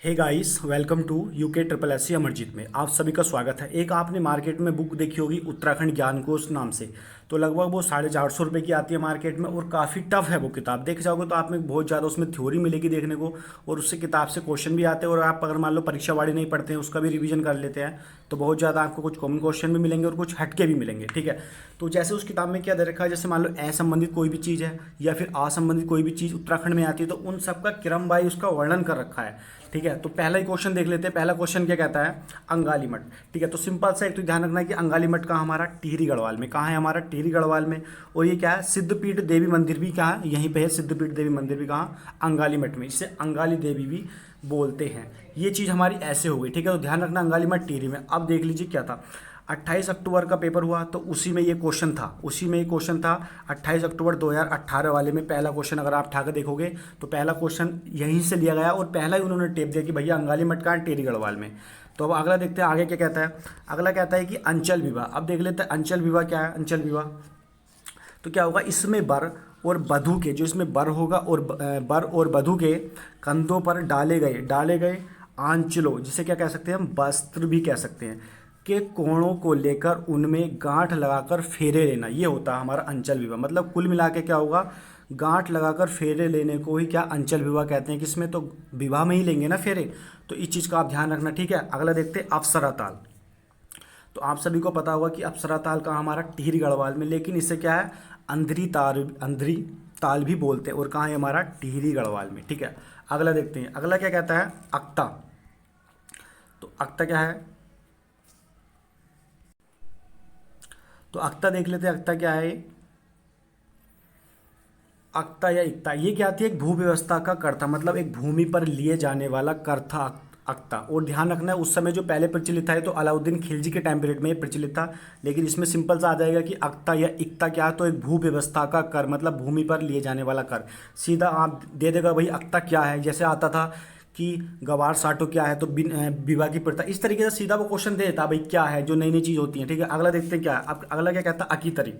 Hey guys, welcome to UK triple S C Amarjeet में आप सभी का स्वागत है। एक आपने मार्केट में बुक देखी होगी उत्तराखंड ज्ञान कोश नाम से। तो लगभग वो 450 रुपये की आती है मार्केट में और काफ़ी टफ है वो किताब। देख जाओगे तो आप में बहुत ज़्यादा उसमें थ्योरी मिलेगी देखने को, और उससे किताब से क्वेश्चन भी आते हैं। और आप अगर मान लो परीक्षा वाड़ी नहीं पढ़ते हैं, उसका भी रिवीजन कर लेते हैं, तो बहुत ज़्यादा आपको कुछ कॉमन क्वेश्चन भी मिलेंगे और कुछ हटके भी मिलेंगे। ठीक है, तो जैसे उस किताब में क्या दे रखा है, जैसे मान लो असंबंधित कोई भी चीज़ है या फिर असंबंधित कोई भी चीज़ उत्तराखंड में आती है, तो उन सबका क्रम बाई उसका वर्णन कर रखा है। ठीक है, तो पहला ही क्वेश्चन देख लेते हैं। पहला क्वेश्चन क्या कहता है, अंगाली मठ। ठीक है, तो सिंपल सा एक तो ध्यान रखना है कि अंगाली मठ का हमारा टिहरी गढ़वाल में, कहाँ है हमारा टिहरी गढ़वाल में। और ये क्या है, सिद्धपीठ देवी मंदिर भी कहाँ है, यहीं पे है सिद्धपीठ देवी मंदिर भी कहाँ, अंगाली मठ में, जिसे अंगाली देवी भी बोलते हैं। ये चीज़ हमारी ऐसे हो गई। ठीक है, तो ध्यान रखना अंगाली मठ टिहरी में। अब देख लीजिए क्या था, 28 अक्टूबर का पेपर हुआ, तो उसी में ये क्वेश्चन था, 28 अक्टूबर 2018 वाले में पहला क्वेश्चन अगर आप उठा के देखोगे तो पहला क्वेश्चन यहीं से लिया गया और पहला ही उन्होंने टेप दिया कि भैया अंगाली मठ का टेरी गढ़वाल में। तो अब अगला देखते हैं आगे क्या कहता है। अगला कहता है कि अंचल विवाह। अब देख लेते हैं अंचल विवाह क्या है। अंचल विवाह तो क्या होगा, इसमें वर और वधू के, जो इसमें वर होगा और वर और वधू के कंधों पर डाले गए आंचलों, जिसे क्या कह सकते हैं हम, वस्त्र भी कह सकते हैं, के कोणों को लेकर उनमें गांठ लगाकर फेरे लेना, ये होता है हमारा अंचल विवाह। मतलब कुल मिला के क्या होगा, गांठ लगाकर फेरे लेने को ही क्या अंचल विवाह कहते हैं। किसमें, तो विवाह में ही लेंगे ना फेरे। तो इस चीज़ का आप ध्यान रखना। ठीक है, अगला देखते हैं अप्सरा ताल। तो आप सभी को पता होगा कि अप्सरा ताल का हमारा टिहरी गढ़वाल में, लेकिन इसे क्या है, अंधरी ताल भी बोलते हैं, और कहाँ है हमारा, टिहरी गढ़वाल में। ठीक है, अगला देखते हैं। अगला क्या कहता है, अक्ता। तो अक्ता क्या है, तो अक्ता देख लेते हैं। अक्ता क्या है, अक्ता या इक्ता, ये क्या आती है, एक भू व्यवस्था का कर्ता, मतलब एक भूमि पर लिए जाने वाला कर था अक्ता। और ध्यान रखना है उस समय जो पहले प्रचलित था, ये तो अलाउद्दीन खिलजी के टाइम पीरियड में ये प्रचलित था, लेकिन इसमें सिंपल सा आ जाएगा कि अक्ता या इक्ता क्या है, तो एक भू व्यवस्था का कर, मतलब भूमि पर लिए जाने वाला कर। सीधा आप दे देगा भाई अक्ता क्या है, जैसे आता था कि गवार साटो क्या है, तो विवाह की प्रथा, इस तरीके से सीधा वो क्वेश्चन दे देता भाई क्या है, जो नई नई चीज़ होती है। ठीक है, अगला देखते हैं क्या है। अब अगला क्या कहता है, अकीतरी।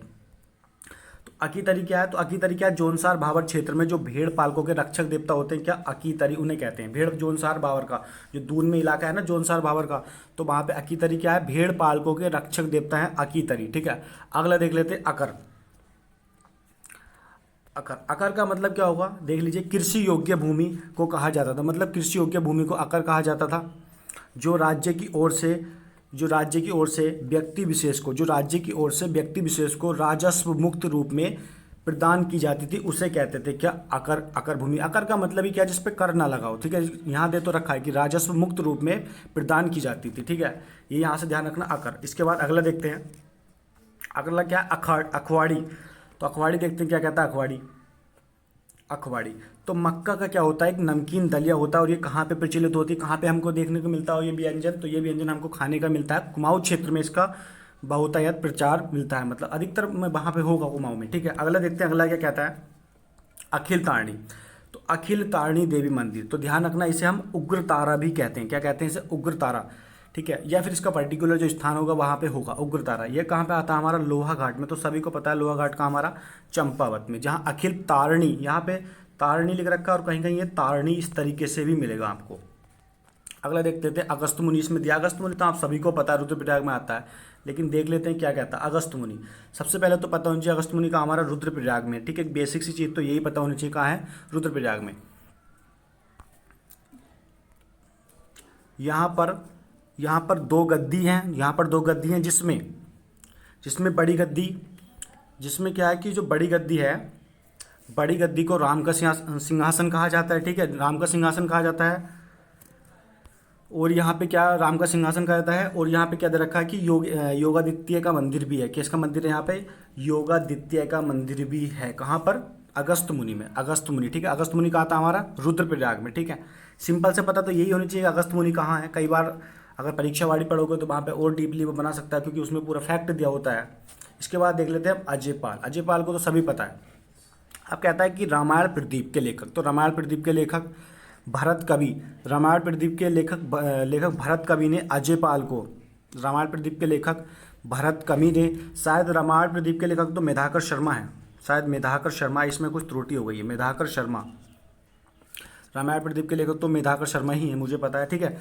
अकीतरी क्या है, तो अकीतरी क्या है, जोनसार भावर क्षेत्र में जो भेड़ पालकों के रक्षक देवता होते हैं, क्या अकीतरी उन्हें कहते हैं। भेड़ जोनसार भावर का जो दून में इलाका है ना, जोनसार भावर का, तो वहाँ पे अकीतरी क्या है, भेड़ पालकों के रक्षक देवता है अकीतरी। ठीक है, अगला देख लेते हैं अकर। अकर अकर का मतलब क्या होगा, देख लीजिए, कृषि योग्य भूमि को कहा जाता था, मतलब कृषि योग्य भूमि को अकर कहा जाता था। जो राज्य की ओर से जो राज्य की ओर से व्यक्ति विशेष को जो राज्य की ओर से व्यक्ति विशेष को राजस्व मुक्त रूप में प्रदान की जाती थी, उसे कहते थे क्या, अकर। अकर भूमि, अकर का मतलब ही क्या, जिस पे कर ना लगाओ। ठीक है, यहाँ दे तो रखा है कि राजस्व मुक्त रूप में प्रदान की जाती थी। ठीक है, ये यहाँ से ध्यान रखना अकर। इसके बाद अगला देखते हैं। अगला क्या है, अखवाड़ी। तो अखवाड़ी देखते हैं क्या कहता है, अखवाड़ी। अखबाड़ी तो मक्का का क्या होता है, एक नमकीन दलिया होता है। और ये कहाँ पे प्रचलित होती है, कहाँ पे हमको देखने को मिलता है ये व्यंजन, तो ये व्यंजन हमको खाने का मिलता है कुमाऊं क्षेत्र में, इसका बहुतायत प्रचार मिलता है, मतलब अधिकतर में वहाँ पे होगा कुमाऊं में। ठीक है, अगला देखते हैं। अगला क्या कहता है, अखिल तारणी। तो अखिल तारणी देवी मंदिर, तो ध्यान रखना इसे हम उग्र तारा भी कहते हैं। क्या कहते हैं इसे, उग्र तारा। ठीक है, या फिर इसका पर्टिकुलर जो स्थान होगा वहाँ पे होगा उग्र तारा। ये कहाँ पे आता है, हमारा लोहा घाट में। तो सभी को पता है लोहा घाट का हमारा चंपावत में, जहाँ अखिल तारणी, यहाँ पे तारणी लिख रखा है और कहीं कहीं ये तारणी इस तरीके से भी मिलेगा आपको। अगला देख लेते हैं अगस्त मुनि। इसमें दिया अगस्त मुनि, तो आप सभी को पता है रुद्रप्रयाग में आता है, लेकिन देख लेते हैं क्या कहता है अगस्त मुनि। सबसे पहले तो पता होना चाहिए अगस्त मुनि का हमारा रुद्रप्रयाग में। ठीक है, बेसिक सी चीज़ तो यही पता होनी चाहिए, कहाँ है, रुद्रप्रयाग में। यहाँ पर यहाँ पर दो गद्दी हैं, यहाँ पर दो गद्दी हैं, जिसमें जिसमें बड़ी गद्दी, जिसमें क्या है कि जो बड़ी गद्दी है, बड़ी गद्दी को राम का सिंहासन कहा जाता है। ठीक है, राम का सिंहासन कहा जाता है। और यहाँ पे क्या, राम का सिंहासन कहा जाता है। और यहाँ पे क्या दे रखा है कि योगादित्य का मंदिर भी है। किसका मंदिर है यहाँ पे, योगादित्य का मंदिर भी है। कहाँ पर, अगस्त मुनि में। अगस्त मुनि, ठीक है, अगस्त मुनि कहाँ था हमारा, रुद्रप्रयाग में। ठीक है, सिंपल से पता तो यही होनी चाहिए अगस्त मुनि कहाँ है। कई बार अगर परीक्षा वाली पढ़ोगे तो वहाँ पे और डीपली वो बना सकता है, क्योंकि उसमें पूरा फैक्ट दिया होता है। इसके बाद देख लेते हैं अजयपाल। अजयपाल को तो सभी पता है। अब कहता है कि रामायण प्रदीप के लेखक, तो रामायण प्रदीप के लेखक भरत कवि, रामायण प्रदीप के लेखक भरत कवि ने अजयपाल को, रामायण प्रदीप के लेखक भरत कवि ने, शायद रामायण प्रदीप के लेखक तो मेधाकर शर्मा है, शायद मेधाकर शर्मा, इसमें कुछ त्रुटि हो गई है, मेधाकर शर्मा। रामायण प्रदीप के लेखक तो मेधाकर शर्मा ही है, मुझे पता है, ठीक है।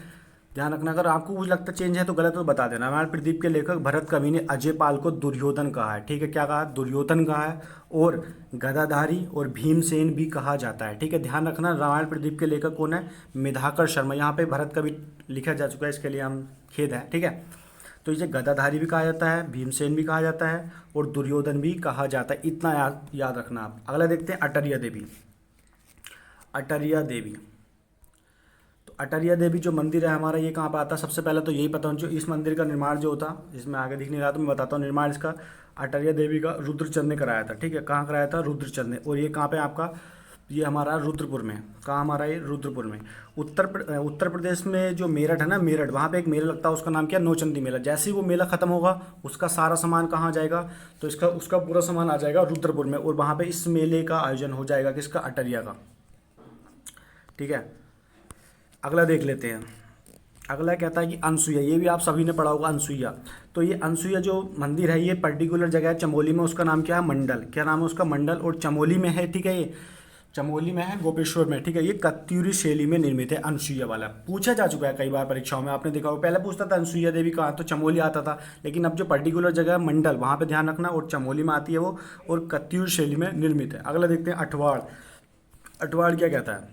ध्यान रखना, अगर आपको कुछ लगता चेंज है तो गलत तो बता देना। रामायण प्रदीप के लेखक भरत कवि ने अजय पाल को दुर्योधन कहा है, ठीक है, क्या कहा, दुर्योधन कहा है, और गदाधारी और भीमसेन भी कहा जाता है, ठीक है। ध्यान रखना, रामायण प्रदीप के लेखक कौन है, मेधाकर शर्मा। यहाँ पे भरत कवि लिखा जा चुका है, इसके लिए हम खेद है, ठीक है। तो इसे गदाधारी भी कहा जाता है, भीमसेन भी कहा जाता है, और दुर्योधन भी कहा जाता है, इतना याद रखना आप। अगला देखते हैं अटरिया देवी। अटरिया देवी, तो अटरिया देवी जो मंदिर है हमारा, ये कहाँ पर आता है, सबसे पहले तो यही पता होना चाहिए। इस मंदिर का निर्माण जो होता, इसमें आगे दिख नहीं रहा तो मैं बताता हूँ। निर्माण इसका अटरिया देवी का रुद्रचंद ने कराया था, ठीक है। कहाँ कराया था, रुद्रचंद ने। और ये कहाँ पे आपका, ये हमारा रुद्रपुर में। कहाँ हमारा ये, रुद्रपुर में। उत्तर प्रदेश में जो मेरठ है ना, मेरठ, वहाँ पे एक मेला लगता है, उसका नाम क्या है, नौचंदी मेला। जैसे ही वो मेला खत्म होगा, उसका सारा सामान कहाँ जाएगा, तो उसका पूरा सामान आ जाएगा रुद्रपुर में, और वहाँ पे इस मेले का आयोजन हो जाएगा, किसका, अटरिया का, ठीक है। अगला देख लेते हैं। अगला कहता है कि अनसुईया, ये भी आप सभी ने पढ़ा होगा, अनसुईया। तो ये अनसुईया जो मंदिर है, ये पर्टिकुलर जगह है चमोली में, उसका नाम क्या है, मंडल। क्या नाम है उसका, मंडल, और चमोली में है, ठीक है। ये चमोली में है, गोपेश्वर में, ठीक है। ये कत्यूरी शैली में निर्मित है, अनसुईया वाला। पूछा जा चुका है कई बार परीक्षाओं में, आपने देखा होगा। पहले पूछता था अनसुईया देवी कहाँ, तो चमोली आता था, लेकिन अब जो पर्टिकुलर जगह है मंडल, वहाँ पे ध्यान रखना, और चमोली में आती है वो, और कत्यूर शैली में निर्मित है। अगला देखते हैं अठवाड़। अठवाड़ क्या कहता है,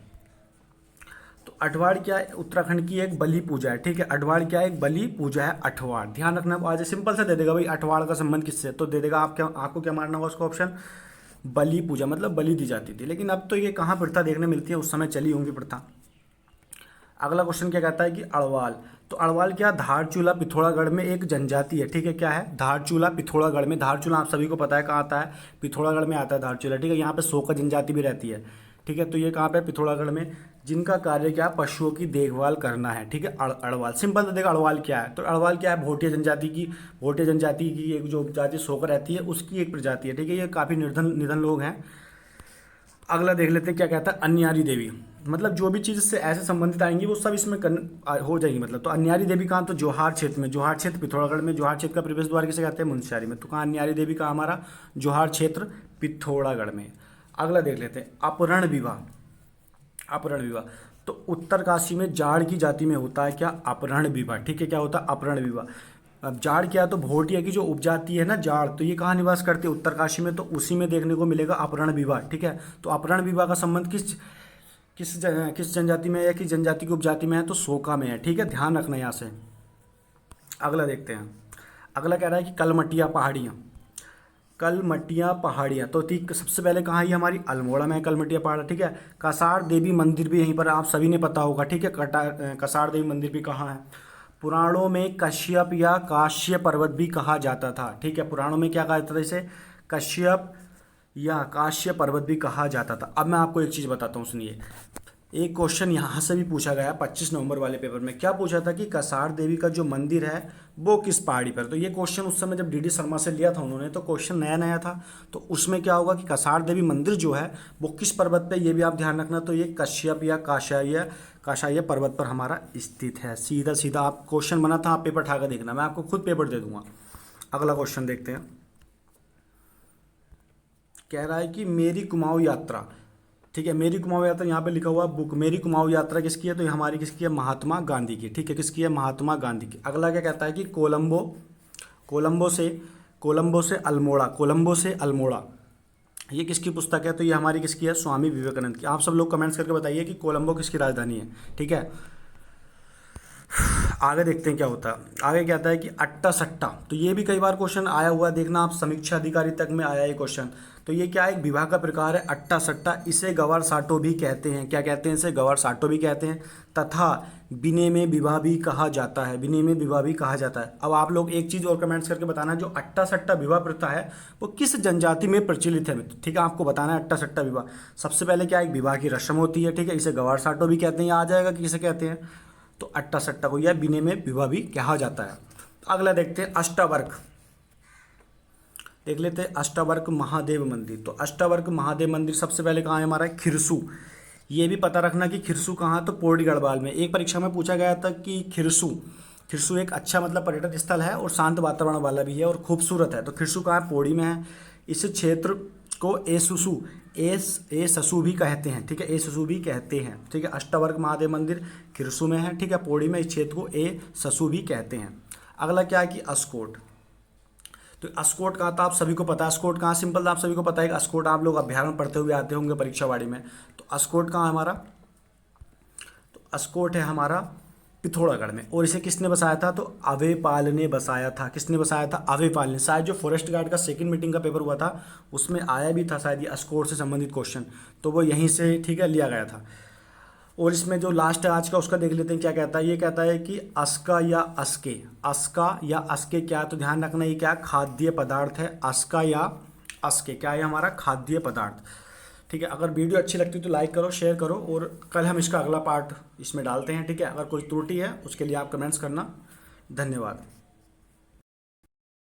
तो अठवाड़ क्या है, उत्तराखंड की एक बलि पूजा है, ठीक है। अठवाड़ क्या है, एक बलि पूजा है, अठवाड़। ध्यान रखना, आज सिंपल सा दे देगा भाई, अठवाड़ का संबंध किससे, तो दे देगा आपको क्या मारना होगा उसका ऑप्शन, बलि पूजा, मतलब बलि दी जाती थी। लेकिन अब तो ये कहाँ प्रथा देखने मिलती है, उस समय चली होंगी प्रथा। अगला क्वेश्चन क्या कहता है कि अड़वाल। तो अड़वाल क्या, धारचूला पिथौरागढ़ में एक जनजाति है, ठीक है। क्या है, धारचूला पिथौरागढ़ में। धारचूला आप सभी को पता है कहाँ आता है, पिथौरागढ़ में आता है धारचूला, ठीक है। यहाँ पे सोका जनजाति भी रहती है, ठीक है। तो ये कहाँ पे, पिथौरागढ़ में, जिनका कार्य क्या, पशुओं की देखभाल करना है, ठीक है। अड़वाल, सिंपल तो देखो अड़वाल क्या है, तो अड़वाल क्या है, भोटिया जनजाति की एक जो जाति सोकर रहती है, उसकी एक प्रजाति है, ठीक है। ये काफ़ी निधन लोग हैं। अगला देख लेते हैं क्या कहता है, अन्यारी देवी। मतलब जो भी चीज़ से ऐसे संबंधित आएंगी वो सब इसमें हो जाएगी, मतलब। तो अन्यारी देवी कहाँ, तो जोहार क्षेत्र में। जोहार क्षेत्र पिथौरागढ़ में। जोहार क्षेत्र का प्रवेश द्वार किसे कहते हैं, मुंशियारी में। तो कहाँ अन्यारी देवी का, हमारा जोहार क्षेत्र पिथौरागढ़ में। अगला देख लेते हैं अपहरण विवाह। अपहरण विवाह, तो उत्तरकाशी में जाड़ की जाति में होता है क्या, अपहरण विवाह, ठीक है। क्या होता है, अपहरण विवाह। अब जाड़ क्या है, तो भोटिया की जो उपजाति है ना जाड़, तो ये कहाँ निवास करती है, उत्तरकाशी में। तो उसी में देखने को मिलेगा अपहरण विवाह, ठीक है। तो अपहरण विवाह का संबंध किस जनजाति में है, या किस जनजाति की उपजाति में है, तो सोका में है, ठीक है। ध्यान रखना यहाँ से। अगला देखते हैं। अगला कह रहा है कि कलमटिया पहाड़ियाँ। कलमटिया पहाड़ियाँ, तो ठीक सबसे पहले कहाँ है, हमारी अल्मोड़ा में है कलमटिया पहाड़, ठीक है। कसार देवी मंदिर भी यहीं पर, आप सभी ने पता होगा, ठीक है। कसार देवी मंदिर भी कहाँ है, पुराणों में कश्यप या काश्य पर्वत भी कहा जाता था, ठीक है। पुराणों में क्या कहा जाता था इसे, कश्यप या काश्य पर्वत भी कहा जाता था। अब मैं आपको एक चीज़ बताता हूँ, सुनिए। एक क्वेश्चन यहाँ से भी पूछा गया 25 नवंबर वाले पेपर में। क्या पूछा था कि कसार देवी का जो मंदिर है वो किस पहाड़ी पर। तो ये क्वेश्चन उस समय जब डीडी शर्मा से लिया था उन्होंने, तो क्वेश्चन नया नया था। तो उसमें क्या होगा कि कसार देवी मंदिर जो है वो किस पर्वत पे, ये भी आप ध्यान रखना। तो ये कश्यप या काशाय पर्वत पर हमारा स्थित है। सीधा सीधा आप क्वेश्चन बना था, आप पेपर उठा कर देखना, मैं आपको खुद पेपर दे दूंगा। अगला क्वेश्चन देखते हैं। कह रहा है कि मेरी कुमाऊं यात्रा, ठीक है। मेरी कुमाऊं यात्रा यहाँ पे लिखा हुआ बुक। मेरी कुमाऊं यात्रा किसकी है, तो ये हमारी किसकी है, महात्मा गांधी की, ठीक है। किसकी है, महात्मा गांधी की। अगला क्या कहता है कि कोलंबो से अल्मोड़ा, ये किसकी पुस्तक है, तो ये हमारी किसकी है, स्वामी विवेकानंद की। आप सब लोग कमेंट्स करके बताइए कि कोलंबो किसकी राजधानी है, ठीक है। आगे देखते हैं क्या होता है। आगे क्या आता है कि अट्टा सट्टा, तो ये भी कई बार क्वेश्चन आया हुआ है, देखना आप, समीक्षा अधिकारी तक में आया ये क्वेश्चन। तो ये क्या है, एक विवाह का प्रकार है अट्टा सट्टा। इसे गवार साटो भी कहते हैं। क्या कहते हैं इसे, गवार साटो भी कहते हैं। तथा बिने में विवाह भी कहा जाता है। बिने में विवाह भी कहा जाता है। अब आप लोग एक चीज़ और कमेंट्स करके बताना, जो अट्टा सट्टा विवाह प्रथा है वो किस जनजाति में प्रचलित है, ठीक है। आपको बताना है अट्टा सट्टा विवाह। सबसे पहले क्या, एक विवाह की रस्म होती है, ठीक है। इसे गवार साटो भी कहते हैं। आ जाएगा कि किसे कहते हैं, तो अट्टा सट्टा को या बिने में विवाह भी कहा जाता है। अगला देखते हैं अष्टावर्क। देख लेते हैं अष्टावर्क महादेव मंदिर। तो अष्टावर्क महादेव मंदिर सबसे पहले कहाँ है, हमारा खिरसू। ये भी पता रखना कि खिरसू कहाँ, तो पौड़ी गढ़वाल में। एक परीक्षा में पूछा गया था कि खिरसू एक अच्छा मतलब पर्यटन स्थल है और शांत वातावरण वाला भी है और खूबसूरत है। तो खिरसू कहाँ है, पौड़ी में है। इस क्षेत्र को ए सुसु ए ससु भी कहते हैं, ठीक है, ए ससु भी कहते हैं, ठीक है। अष्टवर्ग महादेव मंदिर खिरसू में है, ठीक है, पौड़ी में। इस क्षेत्र को ए ससु भी कहते हैं। अगला क्या है कि अस्कोट। तो अस्कोट कहाँ था, आप सभी को पता है। अस्कोट कहाँ, सिंपल था, आप सभी को पता है कि अस्कोट आप लोग अभ्यारण पढ़ते हुए आते होंगे परीक्षावाड़ी में। तो अस्कोट कहाँ है हमारा, तो अस्कोट है हमारा पिथौरागढ़ में। और इसे किसने बसाया था, तो अवेपाल ने बसाया था। किसने बसाया था, अवेपाल ने। शायद जो फॉरेस्ट गार्ड का सेकंड मीटिंग का पेपर हुआ था उसमें आया भी था शायद ये अस्कोट से संबंधित क्वेश्चन, तो वो यहीं से, ठीक है, लिया गया था। और इसमें जो लास्ट है आज का उसका देख लेते हैं क्या कहता है। ये कहता है कि अस्का या अस्के, अस्का या अस्के क्या है, तो ध्यान रखना ये क्या खाद्य पदार्थ है। अस्का या अस्के क्या है, हमारा खाद्य पदार्थ, ठीक है। अगर वीडियो अच्छी लगती है तो लाइक करो, शेयर करो, और कल हम इसका अगला पार्ट इसमें डालते हैं, ठीक है। अगर कोई त्रुटि है उसके लिए आप कमेंट्स करना। धन्यवाद।